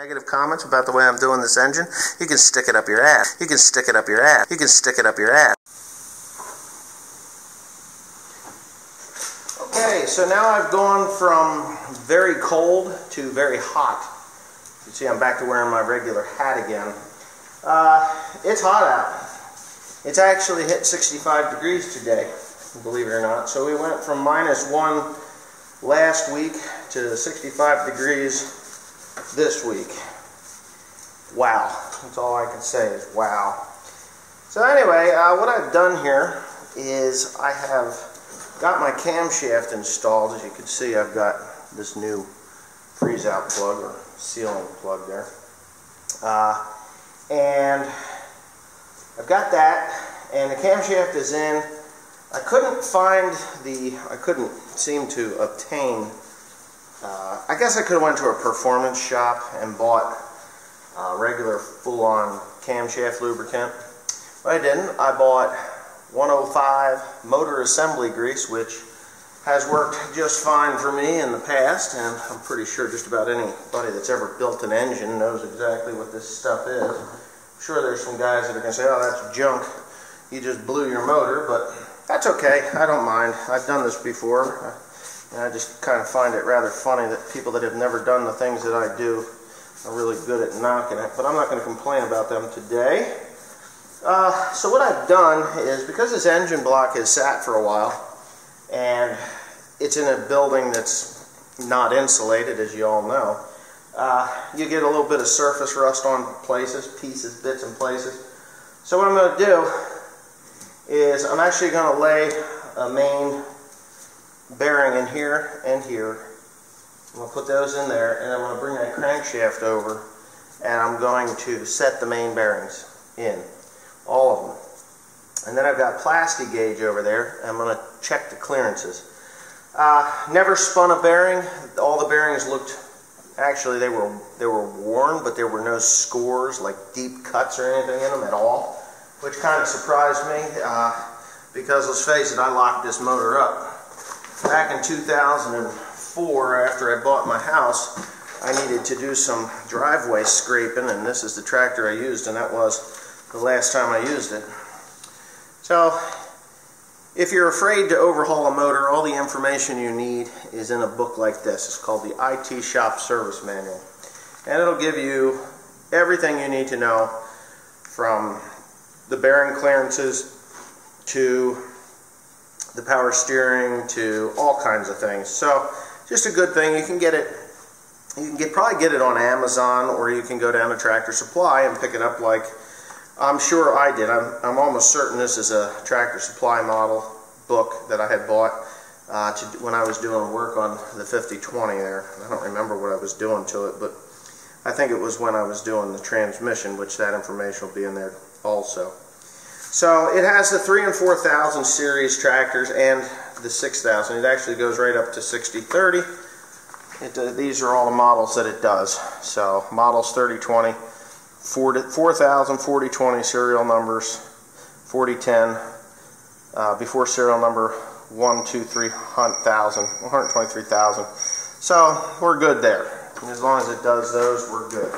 Negative comments about the way I'm doing this engine, you can stick it up your ass. You can stick it up your ass. You can stick it up your ass. Okay, so now I've gone from very cold to very hot. You see, I'm back to wearing my regular hat again. It's hot out. It's actually hit 65 degrees today, believe it or not. So we went from -1 last week to 65 degrees this week. Wow. That's all I can say is wow. So anyway, what I've done here is I have got my camshaft installed. As you can see, I've got this new freeze-out plug or sealing plug there. And I've got that, and the camshaft is in. I couldn't seem to obtain, I guess I could have went to a performance shop and bought regular full-on camshaft lubricant, but I didn't. I bought 105 motor assembly grease, which has worked just fine for me in the past, and I'm pretty sure just about anybody that's ever built an engine knows exactly what this stuff is. I'm sure there's some guys that are going to say, oh, that's junk, you just blew your motor, but that's okay, I don't mind. I've done this before, and I just kind of find it rather funny that people that have never done the things that I do are really good at knocking it, but I'm not going to complain about them today. So what I've done is, because this engine block has sat for a while, and it's in a building that's not insulated, as you all know, you get a little bit of surface rust on pieces, bits and places. So what I'm going to do is I'm actually going to lay a main bearing in here and here. I'm going to put those in there, and I'm going to bring that crankshaft over, and I'm going to set the main bearings in, all of them. And then I've got plastic gauge over there, and I'm going to check the clearances. Never spun a bearing. All the bearings looked, actually they were worn, but there were no scores, like deep cuts or anything in them at all, which kind of surprised me, because let's face it, I locked this motor up. Back in 2004, after I bought my house, I needed to do some driveway scraping, and this is the tractor I used, and that was the last time I used it. So, if you're afraid to overhaul a motor, all the information you need is in a book like this. It's called the IT Shop Service Manual, and it'll give you everything you need to know, from the bearing clearances to the power steering to all kinds of things. So just a good thing. You can get it, probably get it on Amazon, or you can go down to Tractor Supply and pick it up, like I'm sure I did. I'm almost certain this is a Tractor Supply model book that I had bought when I was doing work on the 5020 there. I don't remember what I was doing to it, but I think it was when I was doing the transmission, which that information will be in there also. So it has the 3 and 4000 series tractors and the 6000. It actually goes right up to 6030. These are all the models that it does. So models 3020, 4000, 4020 serial numbers, 4010 before serial number 123,000. So we're good there. And as long as it does those, we're good.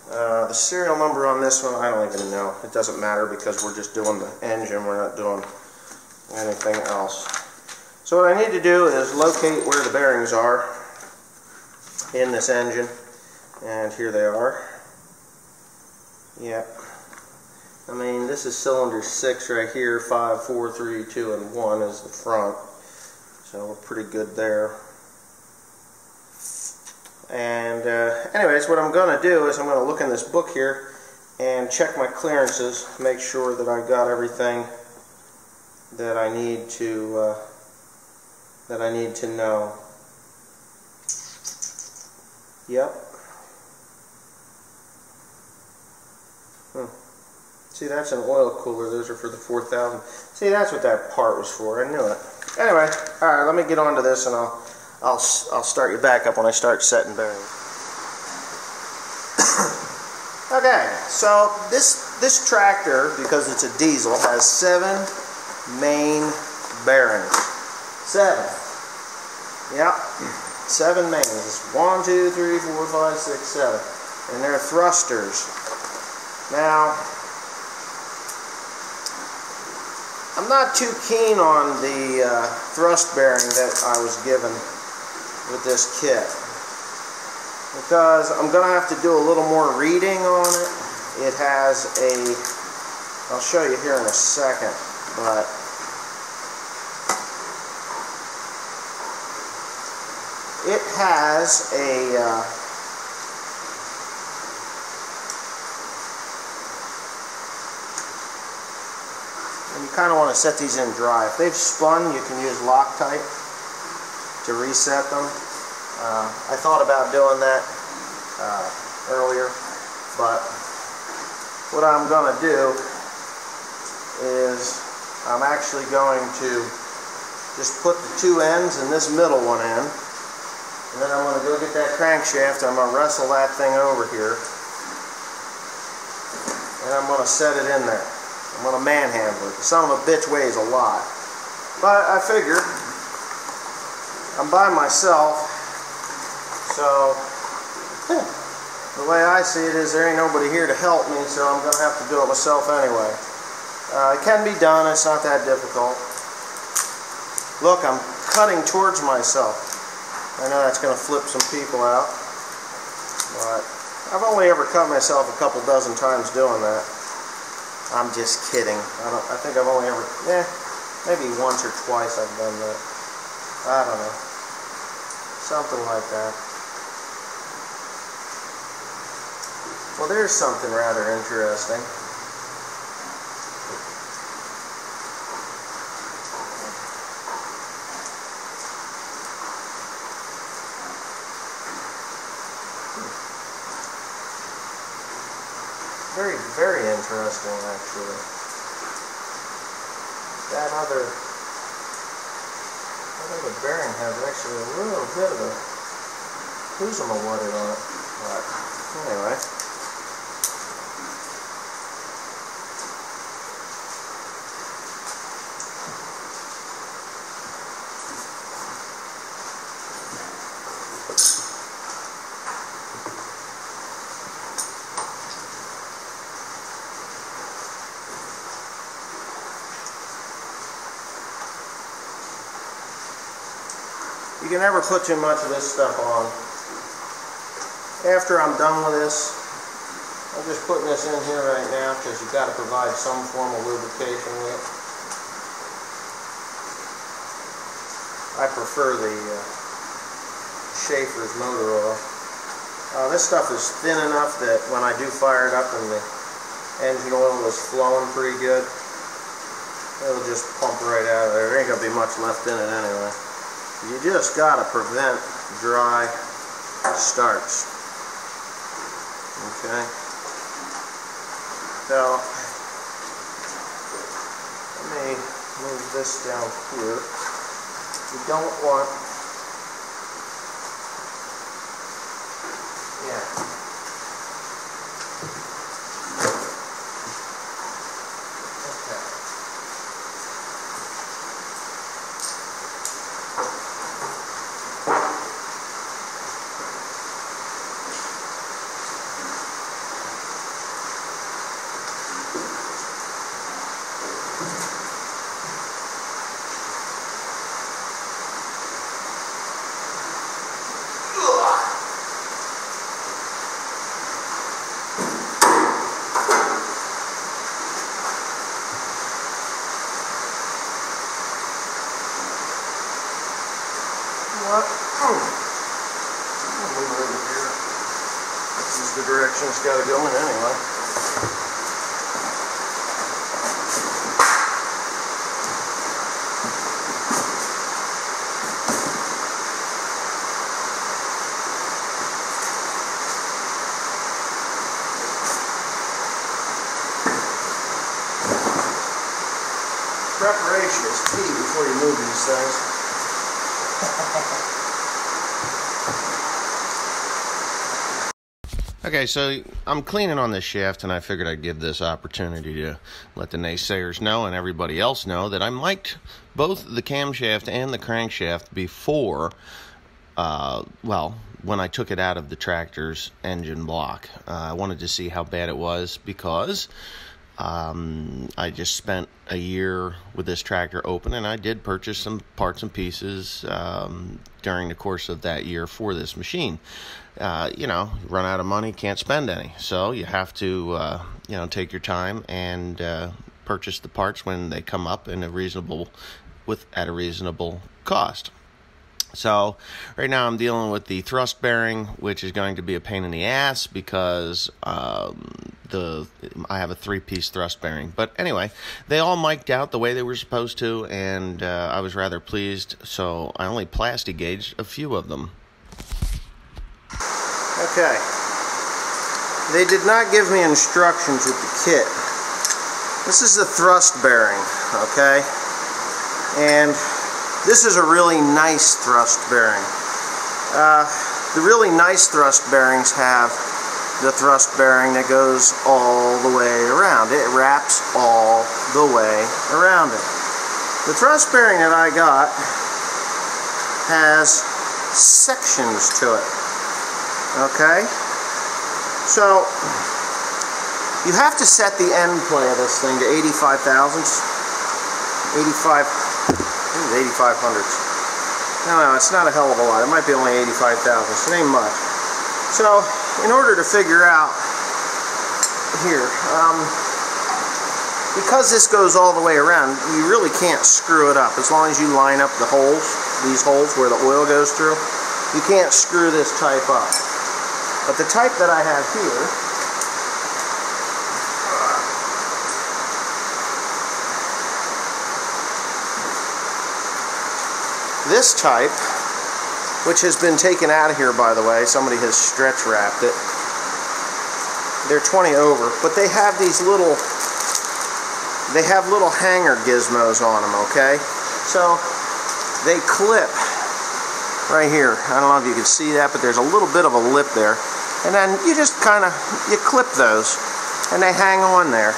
The serial number on this one, I don't even know. It doesn't matter, because we're just doing the engine. We're not doing anything else. So what I need to do is locate where the bearings are in this engine. And here they are. Yep. I mean, this is cylinder 6 right here. 5, 4, 3, 2, and 1 is the front. So we're pretty good there. And anyways, what I'm going to do is I'm going to look in this book here and check my clearances, make sure that I got everything that I need to know. Yep. See, that's an oil cooler. Those are for the 4000. See, that's what that part was for. I knew it. Anyway, all right. Let me get on to this, and I'll start you back up when I start setting bearings. Okay, so this tractor, because it's a diesel, has 7 main bearings. 7. Yep. 7 mains. 1, 2, 3, 4, 5, 6, 7. and they're thrusters. Now, I'm not too keen on the thrust bearing that I was given with this kit, because I'm going to have to do a little more reading on it. It has a, I'll show you here in a second, but it has a and you kind of want to set these in dry. If they've spun, you can use Loctite to reset them. I thought about doing that earlier, but what I'm going to do is I'm actually going to just put the two ends and this middle one in, and then I'm going to go get that crankshaft and I'm going to wrestle that thing over here, and I'm going to set it in there. I'm going to manhandle it. The son of a bitch weighs a lot. But I figured I'm by myself, so the way I see it is there ain't nobody here to help me, so I'm going to have to do it myself anyway. It can be done. It's not that difficult. Look, I'm cutting towards myself. I know that's going to flip some people out, but I've only ever cut myself a couple dozen times doing that. I'm just kidding. I think I've only ever, maybe once or twice I've done that. I don't know. Something like that. Well, there's something rather interesting. Very, very interesting, actually. That other bearing has actually a little bit of a Kuzma wadded on it. But anyway. You can never put too much of this stuff on. After I'm done with this, I'm just putting this in here right now because you've got to provide some form of lubrication with it. I prefer the Schaefer's motor oil. This stuff is thin enough that when I do fire it up and the engine oil is flowing pretty good, it'll just pump right out of there. There ain't going to be much left in it anyway. You just got to prevent dry starts. Okay? So, let me move this down here. You don't want, what? I'll move it over here. This is the direction it's got to go in anyway. Preparation is key before you move these things. Okay, so I'm cleaning on this shaft, and I figured I'd give this opportunity to let the naysayers know and everybody else know that I mic'd both the camshaft and the crankshaft before, well, when I took it out of the tractor's engine block. I wanted to see how bad it was because I just spent a year with this tractor open, and I did purchase some parts and pieces during the course of that year for this machine. Run out of money, can't spend any. So you have to, take your time and purchase the parts when they come up at a reasonable cost. So right now I'm dealing with the thrust bearing, which is going to be a pain in the ass because I have a 3-piece thrust bearing. But anyway, they all mic'd out the way they were supposed to, and I was rather pleased. So I only plastic gauged a few of them. Okay. They did not give me instructions with the kit. This is the thrust bearing, okay? And this is a really nice thrust bearing. The really nice thrust bearings have the thrust bearing that goes all the way around. It wraps all the way around it. The thrust bearing that I got has sections to it. Okay? So, you have to set the end play of this thing to 85 thousandths. 8500ths. No, it's not a hell of a lot. It might be only 85 thousandths. It ain't much. So, in order to figure out here, because this goes all the way around, you really can't screw it up. As long as you line up the holes, these holes where the oil goes through, you can't screw this type up. But the type that I have here, this type, which has been taken out of here, by the way, somebody has stretch wrapped it. They're 20 over, but they have these little, hanger gizmos on them, okay? So they clip right here. I don't know if you can see that, but there's a little bit of a lip there. And then you just you clip those, and they hang on there.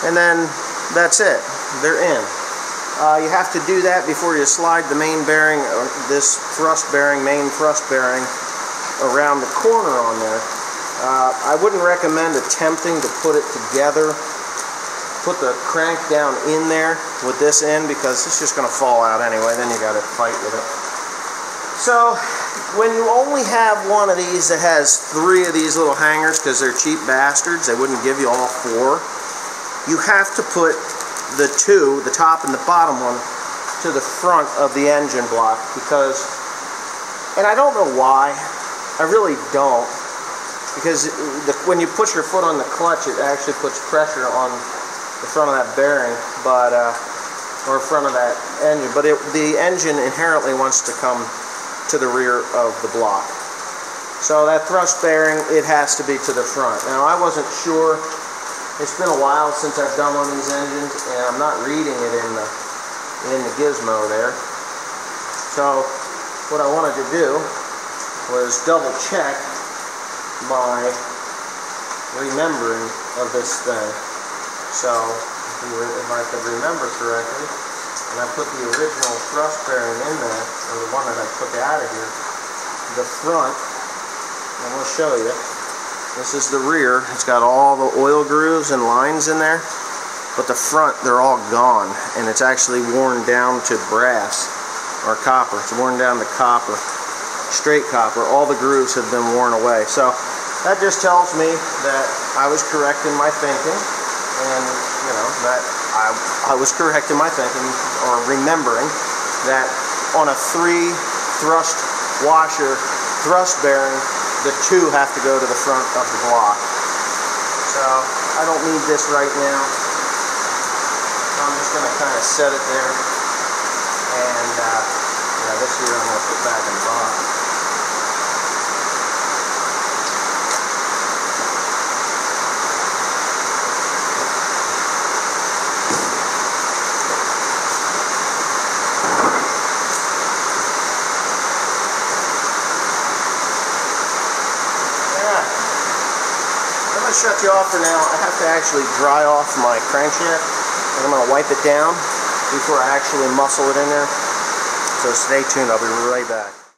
And then that's it. They're in. You have to do that before you slide the main bearing, this main thrust bearing, around the corner on there. I wouldn't recommend attempting to put it together, put the crank down in there with this in, because it's just going to fall out anyway. Then you got to fight with it. So when you only have one of these that has 3 of these little hangers, because they're cheap bastards, they wouldn't give you all 4, you have to put the 2, the top and the bottom one, to the front of the engine block, because, and I don't know why, I really don't, because when you push your foot on the clutch, it actually puts pressure on the front of that bearing, but or front of that engine, but the engine inherently wants to come to the rear of the block. So that thrust bearing, it has to be to the front. Now I wasn't sure. It's been a while since I've done one of these engines, and I'm not reading it in the gizmo there. So what I wanted to do was double check my remembering of this thing. So if I could remember correctly, and I put the original thrust bearing in there, or the one that I took out of here, the front, I'm going to show you. This is the rear. It's got all the oil grooves and lines in there, but the front, they're all gone, and it's actually worn down to brass or copper. It's worn down to copper, straight copper. All the grooves have been worn away. So that just tells me that I was correct in my thinking, and that I was correct in my thinking, or remembering, that on a 3 thrust washer thrust bearing, the 2 have to go to the front of the block. So I don't need this right now. So I'm just going to kind of set it there, and this here I'm going to put back in the box. I'm going to shut you off for now. I have to actually dry off my crankshaft, and I'm going to wipe it down before I actually muscle it in there. So stay tuned. I'll be right back.